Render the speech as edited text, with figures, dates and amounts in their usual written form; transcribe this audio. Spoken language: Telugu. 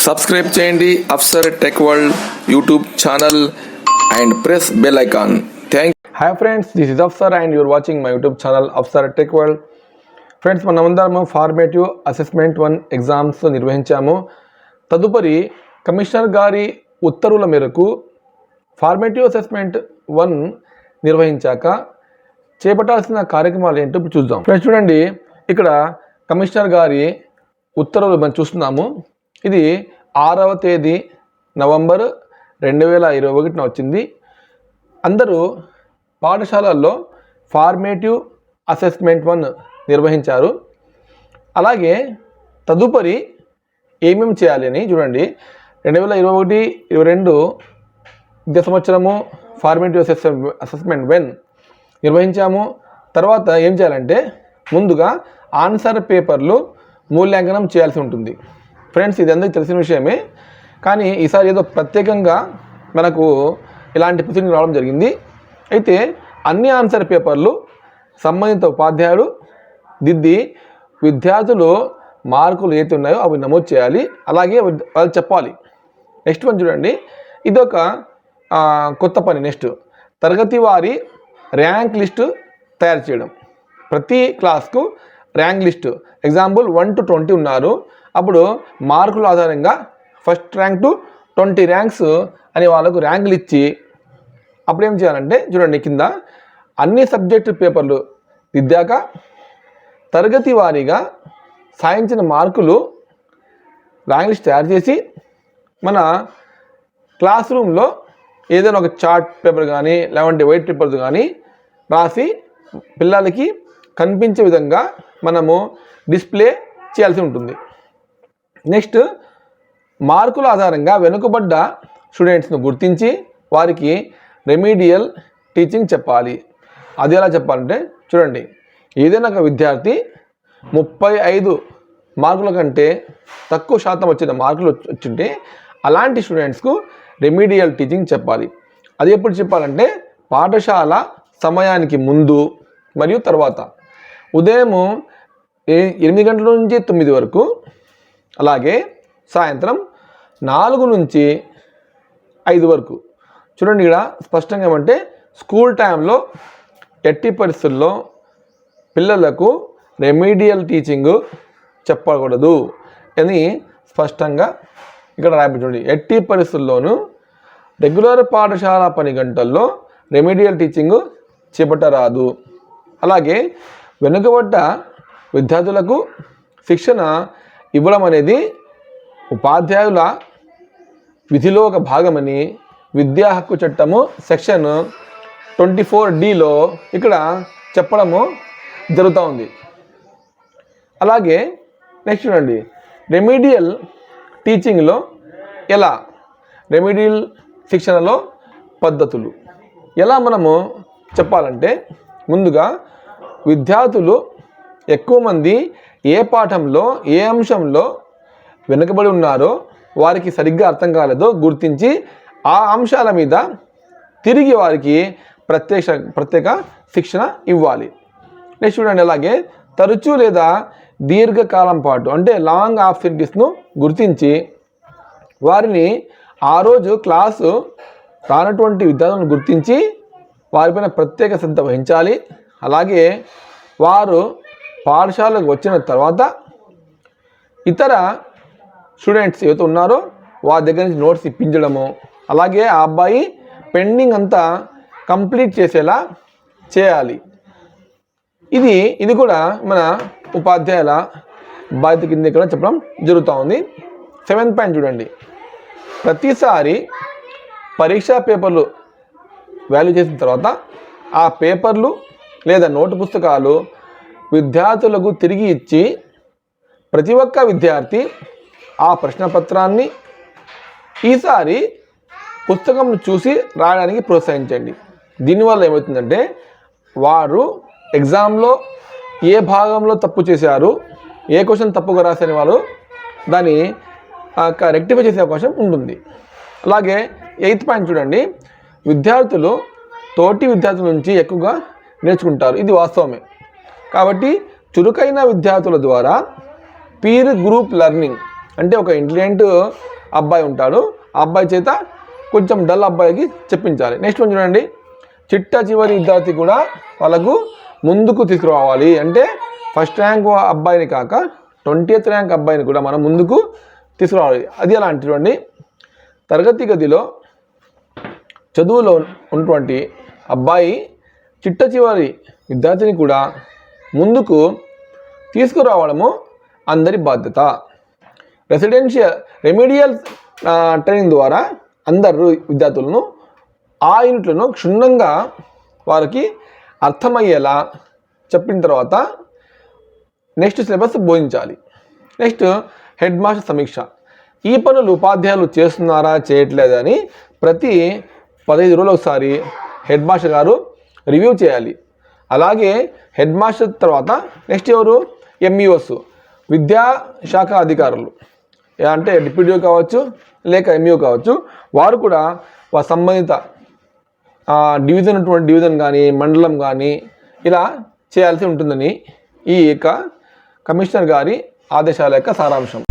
సబ్స్క్రైబ్ చేయండి Afsar tech world YouTube channel and press bell icon. Hi friends, this is Afsar and you're watching my YouTube channel Afsar tech world. Friends, మనమందరము ఫార్మేటివ్ అసెస్మెంట్ 1 ఎగ్జామ్స్ నిర్వహించాము. తదుపరి కమిషనర్ గారి ఉత్తర్వుల మేరకు ఫార్మేటివ్ అసెస్మెంట్ 1 నిర్వహించాక చేపట్టాల్సిన కార్యక్రమాలు ఏంటో ఇప్పుడు చూద్దాం. ఫ్రెండ్స్ చూడండి, ఇక్కడ కమిషనర్ గారి ఉత్తర్వులు మనం చూస్తున్నాము. ఇది 6వ తేదీ నవంబర్ 2021 వచ్చింది. అందరూ పాఠశాలల్లో ఫార్మేటివ్ అసెస్మెంట్ 1 నిర్వహించారు. అలాగే తదుపరి ఏమేమి చేయాలి అని చూడండి. 2021-22 విద్యా సంవత్సరము ఫార్మేటివ్ అసెస్మెంట్ 1 నిర్వహించాము. తర్వాత ఏం చేయాలంటే ముందుగా ఆన్సర్ పేపర్లు మూల్యాంకనం చేయాల్సి ఉంటుంది. ఫ్రెండ్స్, ఇది అందరికీ తెలిసిన విషయమే, కానీ ఈసారి ఏదో ప్రత్యేకంగా మనకు ఇలాంటి ప్రొసీడింగ్ రావడం జరిగింది. అయితే అన్ని ఆన్సర్ పేపర్లు సంబంధిత ఉపాధ్యాయుడు దిద్ది విద్యార్థులు మార్కులు ఏతి ఉన్నాయో అవి నమోదు చేయాలి. అలాగే వాళ్ళు చెప్పాలి. నెక్స్ట్ వన్ చూడండి, ఇదొక కొత్త పని. నెక్స్ట్ తరగతి వారి ర్యాంక్ లిస్టు తయారు చేయడం. ప్రతి క్లాస్కు ర్యాంక్ లిస్టు, ఎగ్జాంపుల్ 1 to 20 ఉన్నారు. అప్పుడు మార్కుల ఆధారంగా ఫస్ట్ ర్యాంక్ టు 20 ర్యాంక్స్ అని వాళ్ళకు ర్యాంకులు ఇచ్చి అప్పుడు ఏం చేయాలంటే చూడండి, కింద అన్ని సబ్జెక్టు పేపర్లు దిద్దాక తరగతి వారీగా సాధించిన మార్కులు ర్యాంక్ లిస్ట్ తయారు చేసి మన క్లాస్ రూమ్లో ఏదైనా ఒక చార్ట్ పేపర్ కానీ లేదంటే వైట్ పేపర్స్ కానీ రాసి పిల్లలకి కనిపించే విధంగా మనము డిస్ప్లే చేయాల్సి ఉంటుంది. నెక్స్ట్ మార్కుల ఆధారంగా వెనుకబడ్డ స్టూడెంట్స్ను గుర్తించి వారికి రెమీడియల్ టీచింగ్ చెప్పాలి. అది ఎలా చెప్పాలంటే చూడండి, ఏదైనా ఒక విద్యార్థి 35 మార్కుల కంటే తక్కువ శాతం వచ్చిన మార్కులు వచ్చింటే అలాంటి స్టూడెంట్స్కు రెమీడియల్ టీచింగ్ చెప్పాలి. అది ఎప్పుడు చెప్పాలంటే పాఠశాల సమయానికి ముందు మరియు తర్వాత, ఉదయం 8 గంటల నుంచి 9 వరకు, అలాగే సాయంత్రం 4 నుంచి 5 వరకు. చూడండి, ఇక్కడ స్పష్టంగా ఏమంటే స్కూల్ టైంలో ఎట్టి పరిస్థితుల్లో పిల్లలకు రెమీడియల్ టీచింగ్ చెప్పకూడదు అని స్పష్టంగా ఇక్కడ రాయించండి. ఎట్టి పరిస్థితుల్లోనూ రెగ్యులర్ పాఠశాల పని గంటల్లో రెమీడియల్ టీచింగ్ చేపట్టరాదు. అలాగే వెనుకబడ్డ విద్యార్థులకు శిక్షణ ఇవ్వడం అనేది ఉపాధ్యాయుల విధిలో ఒక భాగమని విద్యా హక్కు చట్టము సెక్షన్ 24Dలో ఇక్కడ చెప్పడము జరుగుతూ ఉంది. అలాగే నెక్స్ట్ చూడండి, రెమీడియల్ టీచింగ్లో ఎలా, రెమీడియల్ శిక్షణలో పద్ధతులు ఎలా మనము చెప్పాలంటే ముందుగా విద్యార్థులు ఎక్కువ మంది ఏ పాఠంలో ఏ అంశంలో వెనుకబడి ఉన్నారో వారికి సరిగ్గా అర్థం గుర్తించి ఆ అంశాల మీద తిరిగి వారికి ప్రత్యేక శిక్షణ ఇవ్వాలి. నెక్స్ట్ చూడండి, అలాగే తరచూ లేదా దీర్ఘకాలం పాటు అంటే లాంగ్ ఆబ్సెంటీస్ను గుర్తించి వారిని ఆ రోజు క్లాసు రానటువంటి విద్యార్థులను గుర్తించి వారిపైన ప్రత్యేక శ్రద్ధ వహించాలి. అలాగే వారు పాఠశాలకు వచ్చిన తర్వాత ఇతర స్టూడెంట్స్ ఏవైతే ఉన్నారో వారి దగ్గర నుంచి నోట్స్ ఇప్పించడము, అలాగే ఆ అబ్బాయి పెండింగ్ అంతా కంప్లీట్ చేసేలా చేయాలి. ఇది కూడా మన ఉపాధ్యాయుల బాధ్యత కింద ఇక్కడ చెప్పడం జరుగుతూ ఉంది. 7th పాయింట్ చూడండి, ప్రతిసారి పరీక్షా పేపర్లు వాల్యూ చేసిన తర్వాత ఆ పేపర్లు లేదా నోటు పుస్తకాలు విద్యార్థులకు తిరిగి ఇచ్చి ప్రతి ఒక్క విద్యార్థి ఆ ప్రశ్నపత్రాన్ని ఈసారి పుస్తకం చూసి రాయడానికి ప్రోత్సహించండి. దీనివల్ల ఏమవుతుందంటే వారు ఎగ్జామ్లో ఏ భాగంలో తప్పు చేశారు, ఏ క్వశ్చన్ తప్పుగా రాసని వారు దాన్ని రెక్టిఫై చేసే అవకాశం ఉంటుంది. అలాగే 8th పాయింట్ చూడండి, విద్యార్థులు తోటి విద్యార్థుల నుంచి ఎక్కువగా నేర్చుకుంటారు. ఇది వాస్తవమే. కాబట్టి చురుకైన విద్యార్థుల ద్వారా పీర్ గ్రూప్ లెర్నింగ్ అంటే ఒక ఇంటెలిజెంట్ అబ్బాయి ఉంటాడు, ఆ అబ్బాయి చేత కొంచెం డల్ అబ్బాయికి చెప్పించాలి. నెక్స్ట్ వన్ చూడండి, చిట్ట చివరి విద్యార్థి కూడా వాళ్ళకు ముందుకు తీసుకురావాలి. అంటే ఫస్ట్ ర్యాంక్ అబ్బాయిని కాక 20th ర్యాంక్ అబ్బాయిని కూడా మనం ముందుకు తీసుకురావాలి. అది ఎలా అంటే చూడండి, తరగతి గదిలో చదువులో ఉన్నటువంటి అబ్బాయి చిట్ట చివరి విద్యార్థిని కూడా ముందుకు తీసుకురావడము అందరి బాధ్యత. రెమెడియల్ ట్రైనింగ్ ద్వారా అందరు విద్యార్థులను ఆ యూనిట్లను క్షుణ్ణంగా వారికి అర్థమయ్యేలా చెప్పిన తర్వాత నెక్స్ట్ సిలబస్ బోధించాలి. నెక్స్ట్ హెడ్ మాస్టర్ సమీక్ష. ఈ పనులు ఉపాధ్యాయులు చేస్తున్నారా చేయట్లేదా అని ప్రతి 15 రోజులు ఒకసారి హెడ్ మాస్టర్ గారు రివ్యూ చేయాలి. అలాగే హెడ్ మాస్టర్ తర్వాత నెక్స్ట్ ఎవరు, ఎంఈఓస్, విద్యాశాఖ అధికారులు, అంటే డిప్యూటీఓ కావచ్చు లేక ఎంఈఓ కావచ్చు, వారు కూడా సంబంధిత డివిజన్ కానీ మండలం కానీ ఇలా చేయాల్సి ఉంటుందని ఈ యొక్క కమిషనర్ గారి ఆదేశాల యొక్క సారాంశం.